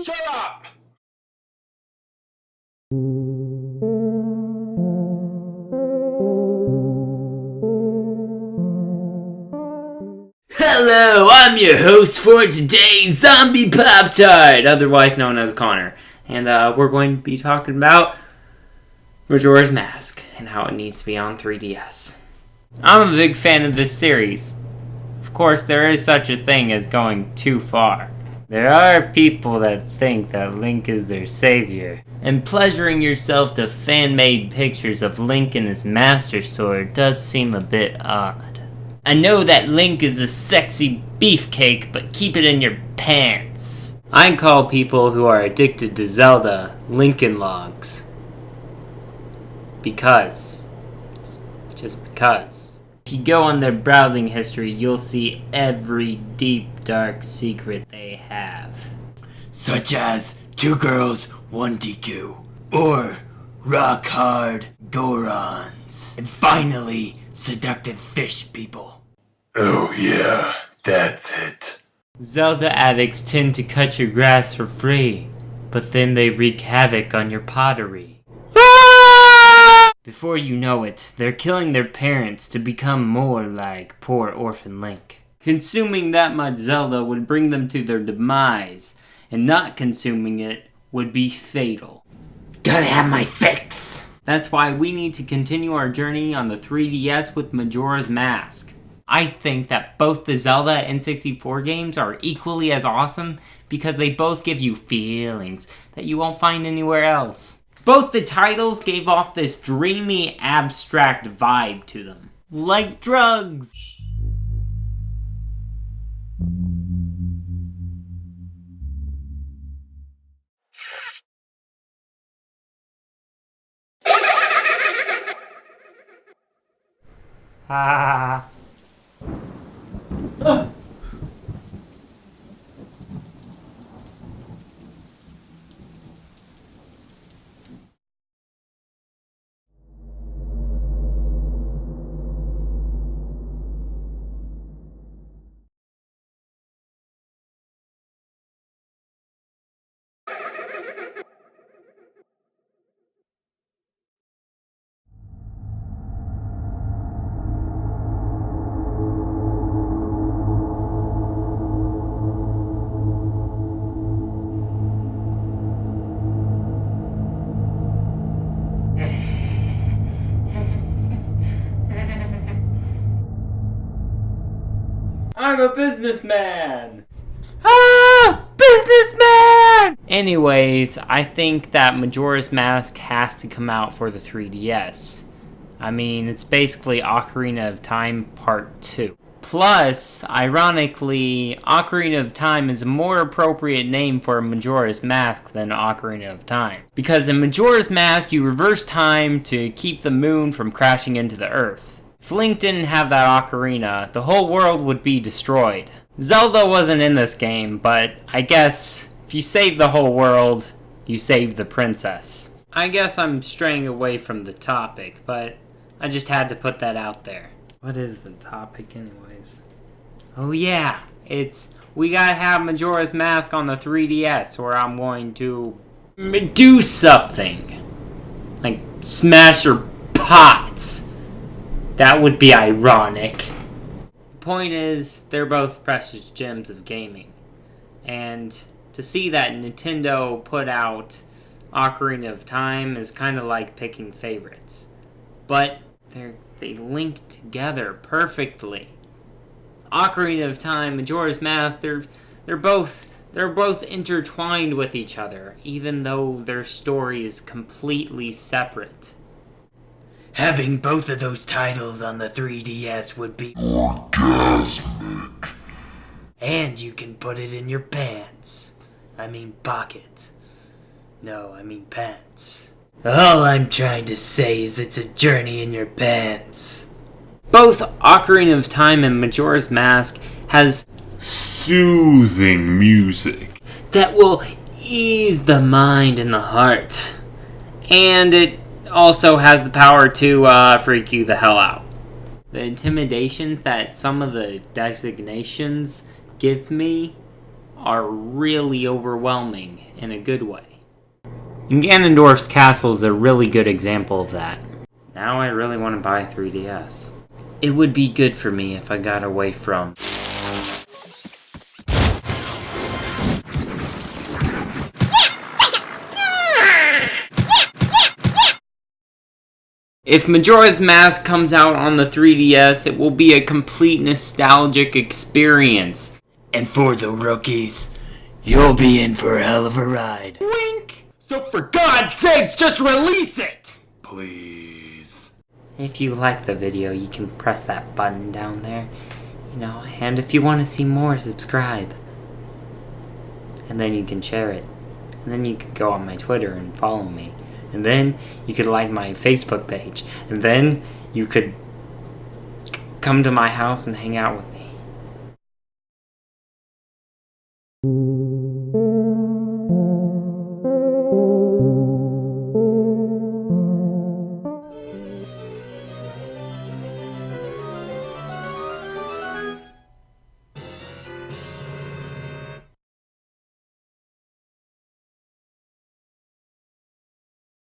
Shut up! Hello, I'm your host for today's Zombie Pop-Tart, otherwise known as Connor. And we're going to be talking about Majora's Mask and how it needs to be on 3DS. I'm a big fan of this series. Of course, there is such a thing as going too far. There are people that think that Link is their savior, and pleasuring yourself to fan-made pictures of Link and his Master Sword does seem a bit odd. I know that Link is a sexy beefcake, but keep it in your pants. I call people who are addicted to Zelda Lincoln Logs. Because. Just because. If you go on their browsing history, you'll see every deep, dark secret they have. Such as 2 girls, 1 DQ, or rock hard Gorons, and finally, seductive fish people. Oh yeah, that's it. Zelda addicts tend to cut your grass for free, but then they wreak havoc on your pottery. Before you know it, they're killing their parents to become more like poor orphan Link. Consuming that much Zelda would bring them to their demise, and not consuming it would be fatal. Gotta have my fix! That's why we need to continue our journey on the 3DS with Majora's Mask. I think that both the Zelda N64 games are equally as awesome because they both give you feelings that you won't find anywhere else. Both the titles gave off this dreamy, abstract vibe to them. Like drugs! Ha I'm a businessman! Ah! Businessman! Anyways, I think that Majora's Mask has to come out for the 3DS. I mean, it's basically Ocarina of Time Part 2. Plus, ironically, Ocarina of Time is a more appropriate name for Majora's Mask than Ocarina of Time. Because in Majora's Mask, you reverse time to keep the moon from crashing into the Earth. If Link didn't have that ocarina, the whole world would be destroyed. Zelda wasn't in this game, but I guess if you save the whole world, you save the princess. I guess I'm straying away from the topic, but I just had to put that out there. What is the topic anyways? Oh yeah, we gotta have Majora's Mask on the 3DS, or I'm going to do something. Like smash your pots. That would be ironic. The point is, they're both precious gems of gaming. And to see that Nintendo put out Ocarina of Time is kind of like picking favorites. But they link together perfectly. Ocarina of Time, Majora's Mask, they're both intertwined with each other, even though their story is completely separate. Having both of those titles on the 3DS would be Orgasmic. and you can put it in your pants. I mean pocket. No, I mean pants. All I'm trying to say is it's a journey in your pants. Both Ocarina of Time and Majora's Mask has Soothing music. that will ease the mind and the heart. And it also has the power to freak you the hell out. The intimidations that some of the designations give me are really overwhelming in a good way. And Ganondorf's Castle is a really good example of that. Now I really want to buy a 3DS. It would be good for me if I got away from... If Majora's Mask comes out on the 3DS, it will be a complete nostalgic experience. And for the rookies, you'll be in for a hell of a ride. Wink! So for God's sakes, just release it! Please. If you like the video, you can press that button down there. And if you want to see more, subscribe. And then you can share it. And then you can go on my Twitter and follow me. And then you could like my Facebook page. And then you could come to my house and hang out with me.